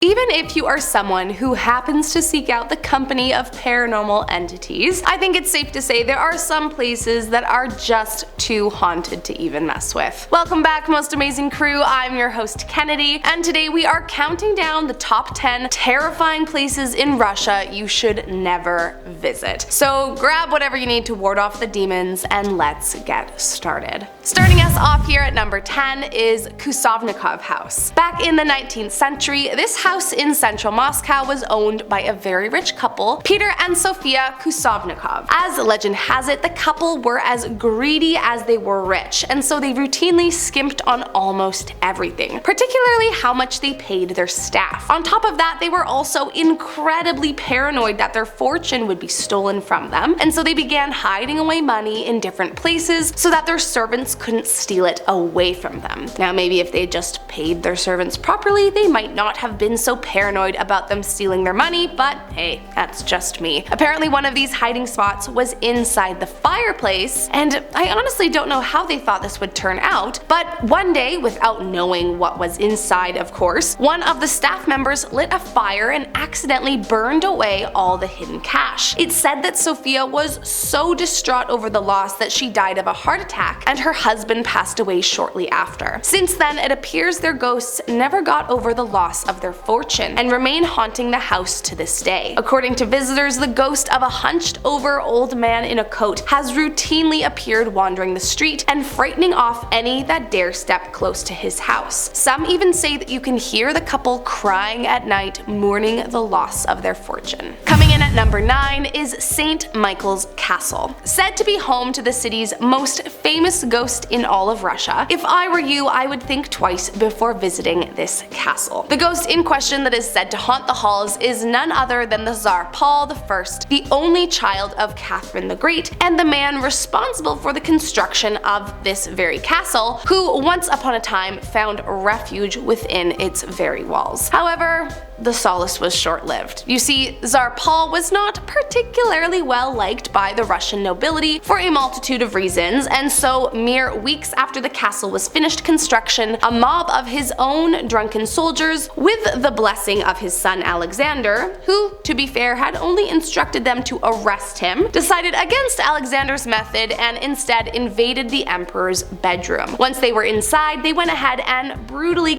Even if you are someone who happens to seek out the company of paranormal entities, I think it's safe to say there are some places that are just too haunted to even mess with. Welcome back, most amazing crew. I'm your host Kennedy, and today we are counting down the top 10 terrifying places in Russia you should never visit. So grab whatever you need to ward off the demons and let's get started. Starting us off here at number 10 is Kusovnikov House. Back in the 19th century, this house in central Moscow was owned by a very rich couple, Peter and Sofia Kusovnikov. As legend has it, the couple were as greedy as they were rich, and so they routinely skimped on almost everything, particularly how much they paid their staff. On top of that, they were also incredibly paranoid that their fortune would be stolen from them, and so they began hiding away money in different places so that their servants couldn't steal it away from them. Now maybe if they just paid their servants properly, they might not have been so paranoid about them stealing their money, but hey, that's just me. Apparently one of these hiding spots was inside the fireplace, and I honestly don't know how they thought this would turn out, but one day, without knowing what was inside of course, one of the staff members lit a fire and accidentally burned away all the hidden cash. It's said that Sofia was so distraught over the loss that she died of a heart attack, and her husband passed away shortly after. Since then, it appears their ghosts never got over the loss of their fortune and remain haunting the house to this day. According to visitors, the ghost of a hunched over old man in a coat has routinely appeared wandering the street and frightening off any that dare step close to his house. Some even say that you can hear the couple crying at night, mourning the loss of their fortune. Coming in at number 9 is St. Michael's Castle. Said to be home to the city's most famous ghost in all of Russia, if I were you, I would think twice before visiting this castle. The ghost in question that is said to haunt the halls is none other than the Tsar Paul I, the only child of Catherine the Great, and the man responsible for the construction of this very castle, who once upon a time found refuge within its very walls. However, the solace was short-lived. You see, Tsar Paul was not particularly well liked by the Russian nobility for a multitude of reasons, and so mere weeks after the castle was finished construction, a mob of his own drunken soldiers, with the blessing of his son Alexander, who, to be fair, had only instructed them to arrest him, decided against Alexander's method and instead invaded the emperor's bedroom. Once they were inside, they went ahead and brutally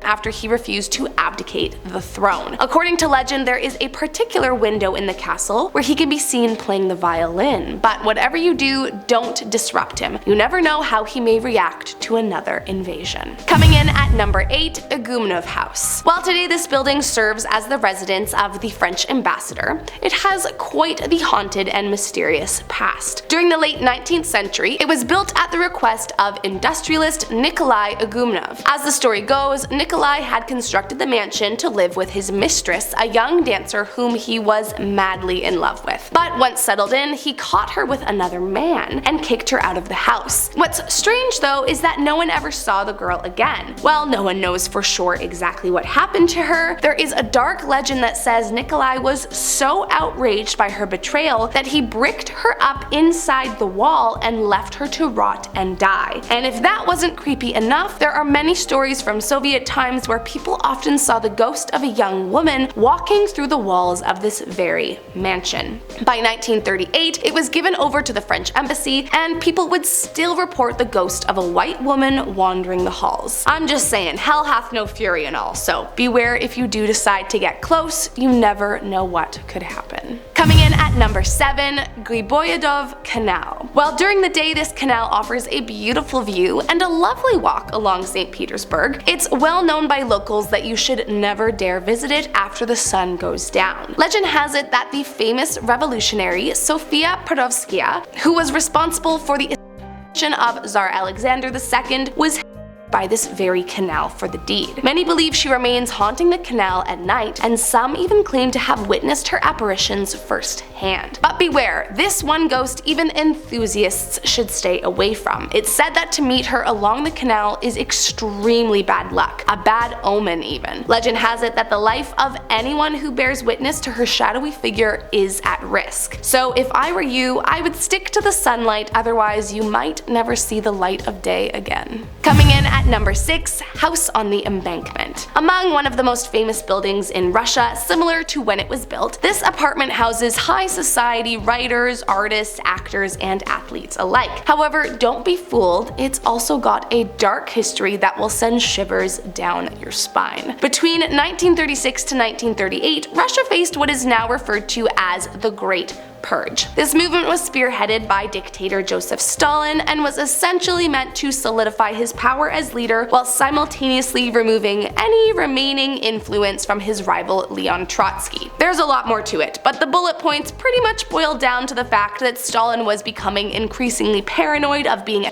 after he refused to abdicate the throne. According to legend, there is a particular window in the castle where he can be seen playing the violin, but whatever you do, don't disrupt him. You never know how he may react to another invasion. Coming in at number 8, Igumnov House. While today this building serves as the residence of the French ambassador, it has quite the haunted and mysterious past. During the late 19th century, it was built at the request of industrialist Nikolai Igumnov. As the story goes, Nikolai had constructed the mansion to live with his mistress, a young dancer whom he was madly in love with. But once settled in, he caught her with another man and kicked her out of the house. What's strange though is that no one ever saw the girl again. While no one knows for sure exactly what happened to her, there is a dark legend that says Nikolai was so outraged by her betrayal that he bricked her up inside the wall and left her to rot and die. And if that wasn't creepy enough, there are many stories from Soviet times where people often saw the ghost of a young woman walking through the walls of this very mansion. By 1938, it was given over to the French embassy, and people would still report the ghost of a white woman wandering the halls. I'm just saying, hell hath no fury and all, so beware if you do decide to get close, you never know what could happen. Coming in at number 7, Griboyedov Canal. Well, during the day this canal offers a beautiful view and a lovely walk along St. Petersburg. It's well known by locals that you should never dare visit it after the sun goes down. Legend has it that the famous revolutionary Sofia Perovskaya, who was responsible for the assassination of Tsar Alexander II, was by this very canal for the deed. Many believe she remains haunting the canal at night, and some even claim to have witnessed her apparitions firsthand. But beware, this one ghost even enthusiasts should stay away from. It's said that to meet her along the canal is extremely bad luck, a bad omen even. Legend has it that the life of anyone who bears witness to her shadowy figure is at risk. So if I were you, I would stick to the sunlight, otherwise you might never see the light of day again. Coming in at At number 6, House on the Embankment. Among one of the most famous buildings in Russia, similar to when it was built, this apartment houses high society writers, artists, actors, and athletes alike. However, don't be fooled, it's also got a dark history that will send shivers down your spine. Between 1936 to 1938, Russia faced what is now referred to as the Great Purge. This movement was spearheaded by dictator Joseph Stalin and was essentially meant to solidify his power as leader while simultaneously removing any remaining influence from his rival Leon Trotsky. There's a lot more to it, but the bullet points pretty much boil down to the fact that Stalin was becoming increasingly paranoid of being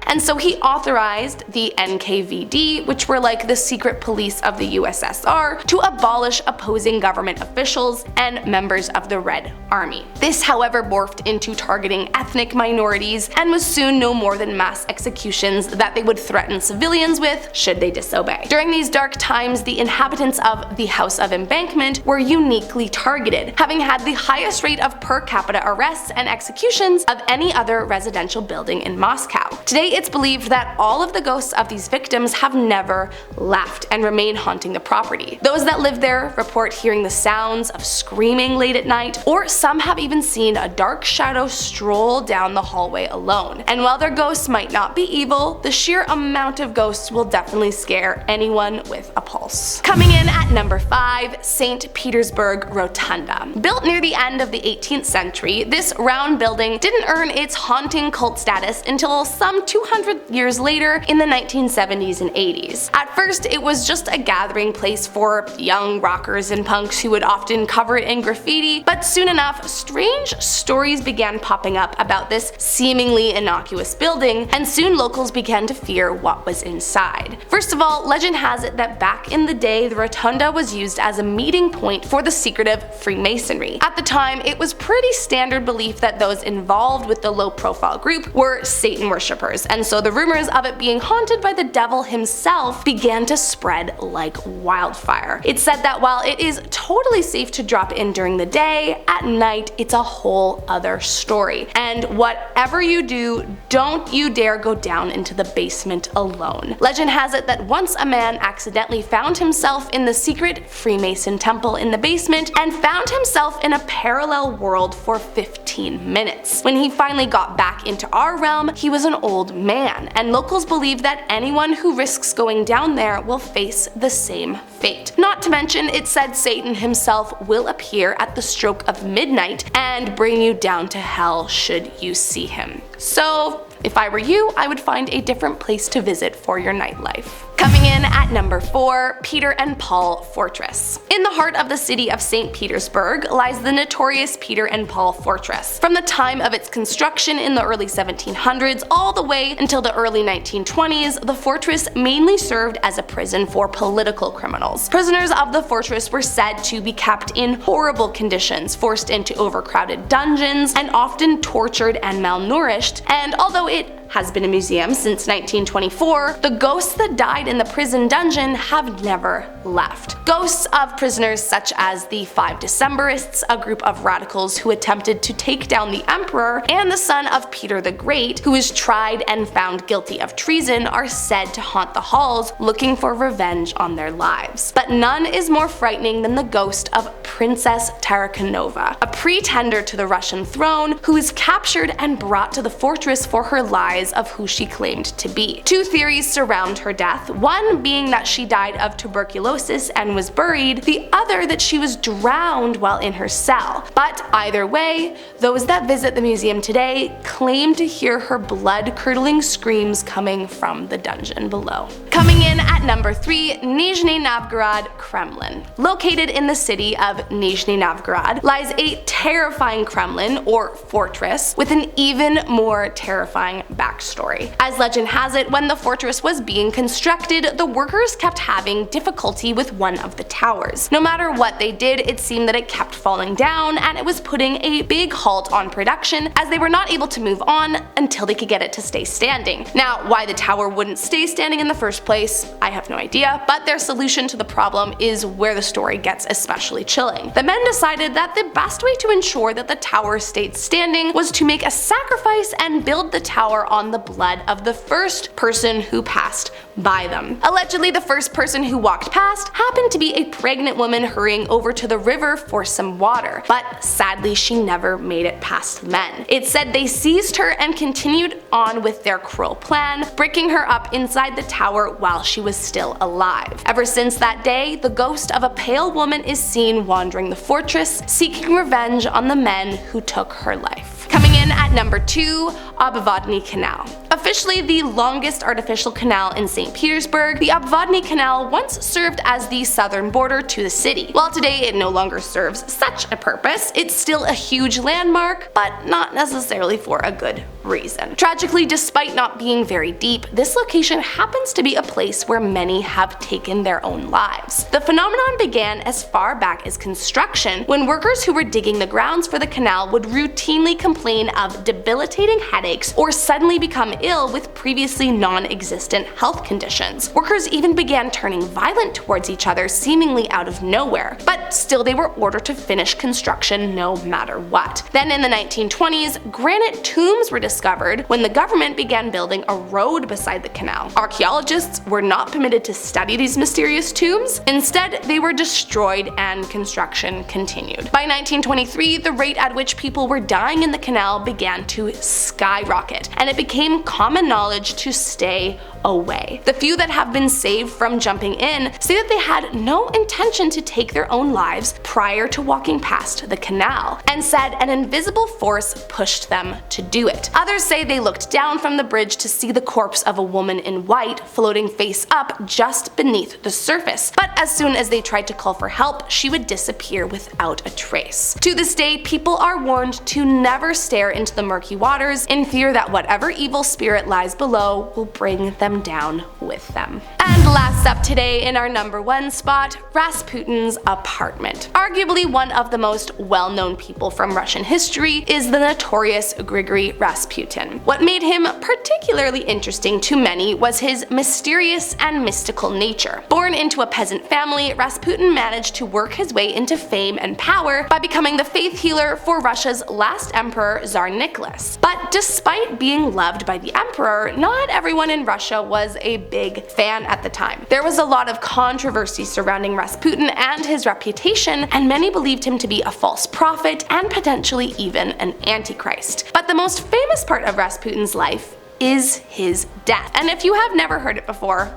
and so he authorized the NKVD, which were like the secret police of the USSR, to abolish opposing government officials and members of the Red Army. This, however, morphed into targeting ethnic minorities and was soon no more than mass executions that they would threaten civilians with should they disobey. During these dark times, the inhabitants of the House of Embankment were uniquely targeted, having had the highest rate of per capita arrests and executions of any other residential building in Moscow. Today, it's believed that all of the ghosts of these victims have never left and remain haunting the property. Those that live there report hearing the sounds of screaming late at night, or some have even seen a dark shadow stroll down the hallway alone. And while their ghosts might not be evil, the sheer amount of ghosts will definitely scare anyone with a pulse. Coming in at number 5, St. Petersburg Rotunda. Built near the end of the 18th century, this round building didn't earn its haunting cult status until some 200 years later in the 1970s and 80s. At first, it was just a gathering place for young rockers and punks who would often cover it in graffiti, but soon enough, strange stories began popping up about this seemingly innocuous building, and soon locals began to fear what was inside. First of all, legend has it that back in the day, the rotunda was used as a meeting point for the secretive Freemasonry. At the time, it was pretty standard belief that those involved with the low-profile group were Satan worshippers, and so the rumors of it being haunted by the devil himself began to spread like wildfire. It's said that while it is totally safe to drop in during the day, at night it's a whole other story. And whatever you do, don't you dare go down into the basement alone. Legend has it that once a man accidentally found himself in the secret Freemason temple in the basement and found himself in a parallel world for 15 minutes. When he finally got back into our realm, he was an old man, and locals believe that anyone who risks going down there will face the same fate. Not to mention, it said Satan himself will appear at the stroke of midnight and bring you down to hell should you see him. So, if I were you, I would find a different place to visit for your nightlife. Coming in at number 4, Peter and Paul Fortress. In the heart of the city of St. Petersburg lies the notorious Peter and Paul Fortress. From the time of its construction in the early 1700s all the way until the early 1920s, the fortress mainly served as a prison for political criminals. Prisoners of the fortress were said to be kept in horrible conditions, forced into overcrowded dungeons, and often tortured and malnourished, and although it has been a museum since 1924, the ghosts that died in the prison dungeon have never left. Ghosts of prisoners such as the 5 Decemberists, a group of radicals who attempted to take down the emperor, and the son of Peter the Great, who was tried and found guilty of treason, are said to haunt the halls looking for revenge on their lives. But none is more frightening than the ghost of Princess Tarakanova, a pretender to the Russian throne who is captured and brought to the fortress for her lies of who she claimed to be. 2 theories surround her death, one being that she died of tuberculosis and was buried, the other that she was drowned while in her cell. But either way, those that visit the museum today claim to hear her blood-curdling screams coming from the dungeon below. Coming in at number 3, Nizhny Novgorod Kremlin. Located in the city of Nizhny Novgorod lies a terrifying Kremlin, or fortress, with an even more terrifying backstory. As legend has it, when the fortress was being constructed, the workers kept having difficulty with one of the towers. No matter what they did, it seemed that it kept falling down, and it was putting a big halt on production as they were not able to move on until they could get it to stay standing. Now, why the tower wouldn't stay standing in the first place? I have no idea, but their solution to the problem is where the story gets especially chilling. The men decided that the best way to ensure that the tower stayed standing was to make a sacrifice and build the tower on the blood of the first person who passed by them. Allegedly, the first person who walked past happened to be a pregnant woman hurrying over to the river for some water, but sadly she never made it past the men. It's said they seized her and continued on with their cruel plan, breaking her up inside the tower while she was still alive. Ever since that day, the ghost of a pale woman is seen wandering the fortress, seeking revenge on the men who took her life. Coming in at number 2, Obvodny Canal. Officially the longest artificial canal in St. Petersburg, the Obvodny Canal once served as the southern border to the city. While today it no longer serves such a purpose, it's still a huge landmark, but not necessarily for a good reason. Tragically, despite not being very deep, this location happens to be a place where many have taken their own lives. The phenomenon began as far back as construction, when workers who were digging the grounds for the canal would routinely complain of debilitating headaches or suddenly become ill with previously non-existent health conditions. Workers even began turning violent towards each other seemingly out of nowhere, but still they were ordered to finish construction no matter what. Then in the 1920s, granite tombs were discovered when the government began building a road beside the canal. Archaeologists were not permitted to study these mysterious tombs. Instead, they were destroyed and construction continued. By 1923, the rate at which people were dying in the canal began to skyrocket, and it became common knowledge to stay away. The few that have been saved from jumping in say that they had no intention to take their own lives prior to walking past the canal, and said an invisible force pushed them to do it. Others say they looked down from the bridge to see the corpse of a woman in white floating face up just beneath the surface, but as soon as they tried to call for help, she would disappear without a trace. To this day, people are warned to never stare into the murky waters in fear that whatever evil spirit lies below will bring them down with them. And last up today in our number 1 spot, Rasputin's apartment. Arguably one of the most well-known people from Russian history is the notorious Grigory Rasputin. What made him particularly interesting to many was his mysterious and mystical nature. Born into a peasant family, Rasputin managed to work his way into fame and power by becoming the faith healer for Russia's last emperor, Tsar Nicholas. But despite being loved by the emperor, not everyone in Russia was a big fan at the time. There was a lot of controversy surrounding Rasputin and his reputation, and many believed him to be a false prophet and potentially even an antichrist. But the most famous part of Rasputin's life is his death. And if you have never heard it before,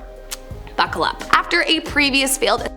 buckle up. After a previous failed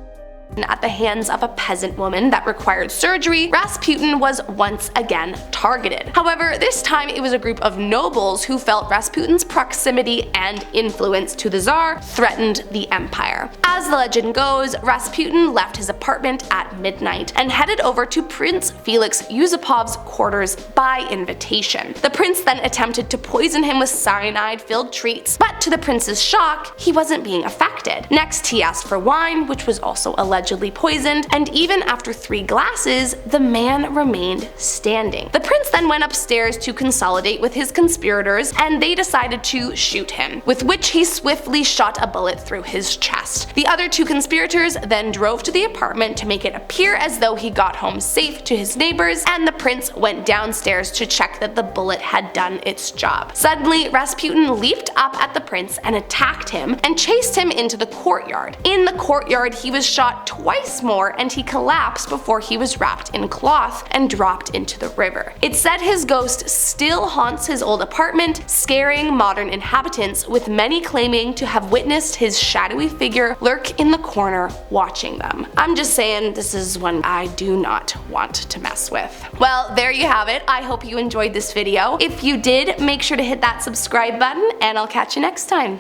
at the hands of a peasant woman that required surgery, Rasputin was once again targeted. However, this time it was a group of nobles who felt Rasputin's proximity and influence to the Tsar threatened the empire. As the legend goes, Rasputin left his apartment at midnight and headed over to Prince Felix Yusupov's quarters by invitation. The prince then attempted to poison him with cyanide-filled treats, but to the prince's shock, he wasn't being affected. Next, he asked for wine, which was also allegedly poisoned, and even after 3 glasses, the man remained standing. The prince then went upstairs to consolidate with his conspirators, and they decided to shoot him, with which he swiftly shot a bullet through his chest. The other 2 conspirators then drove to the apartment to make it appear as though he got home safe to his neighbors, and the prince went downstairs to check that the bullet had done its job. Suddenly, Rasputin leaped up at the prince and attacked him and chased him into the courtyard. In the courtyard, he was shot twice more, and he collapsed before he was wrapped in cloth and dropped into the river. It's said his ghost still haunts his old apartment, scaring modern inhabitants, with many claiming to have witnessed his shadowy figure lurk in the corner watching them. I'm just saying, this is one I do not want to mess with. Well, there you have it. I hope you enjoyed this video. If you did, make sure to hit that subscribe button, and I'll catch you next time.